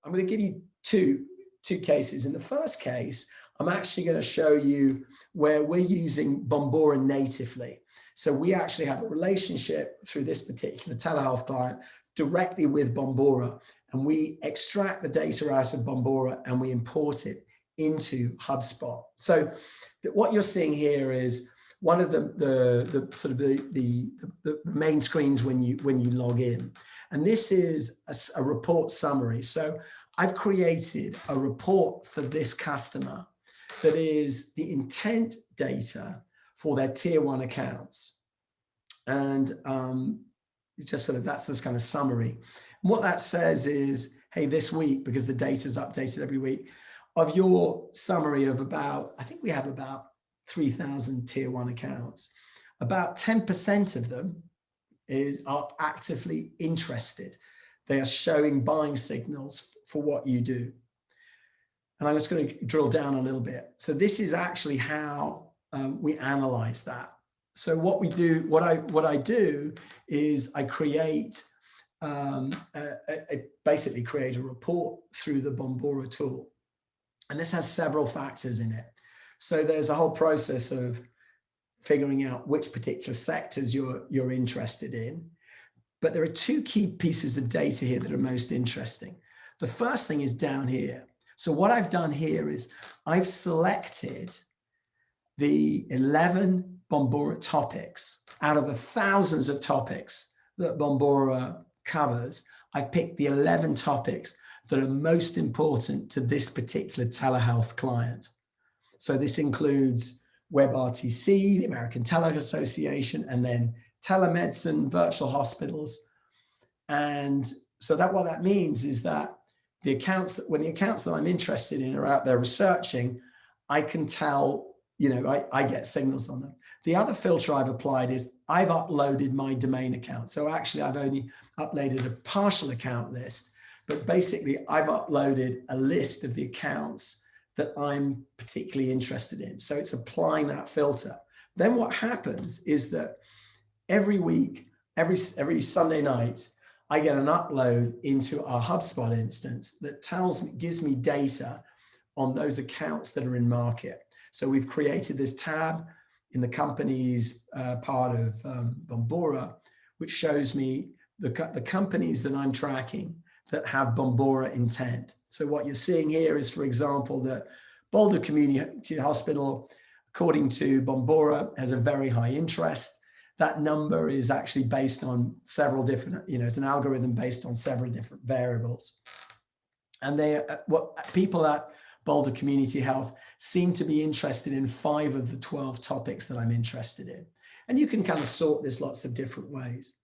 I'm going to give you two cases. In the first case, I'm actually going to show you where we're using Bombora natively. So we actually have a relationship through this particular telehealth client directly with Bombora, and we extract the data out of Bombora and we import it into HubSpot. So what you're seeing here is one of the sort of the main screens when you log in, and this is a report summary. So I've created a report for this customer that is the intent data for their tier 1 accounts. And it's just sort of, that's this kind of summary. And what that says is, hey, this week, because the data is updated every week, of your summary of about, I think we have about 3,000 tier 1 accounts, about 10% of them are actively interested. They are showing buying signals for what you do. And I'm just going to drill down a little bit. So this is actually how we analyze that. So what we do, what I do is I create, basically create a report through the Bombora tool. And this has several factors in it. So there's a whole process of figuring out which particular sectors you're interested in. But there are two key pieces of data here that are most interesting. The first thing is down here. So what I've done here is I've selected the 11 Bombora topics out of the thousands of topics that Bombora covers. I've picked the 11 topics that are most important to this particular telehealth client. So this includes WebRTC, the American Telehealth Association, and then telemedicine, virtual hospitals. And so what that means is that when the accounts that I'm interested in are out there researching, I can tell, I get signals on them. The other filter I've applied is I've uploaded my domain account. So actually I've only uploaded a partial account list, but basically I've uploaded a list of the accounts that I'm particularly interested in. So it's applying that filter. Then what happens is that every week, every Sunday night, I get an upload into our HubSpot instance that gives me data on those accounts that are in market. So we've created this tab in the company's part of Bombora, which shows me the companies that I'm tracking that have Bombora intent. So what you're seeing here is, for example, that Boulder Community Hospital, according to Bombora, has a very high interest. That number is actually based on several different, it's an algorithm based on several different variables. And people at Boulder Community Health seem to be interested in 5 of the 12 topics that I'm interested in. And you can kind of sort this lots of different ways.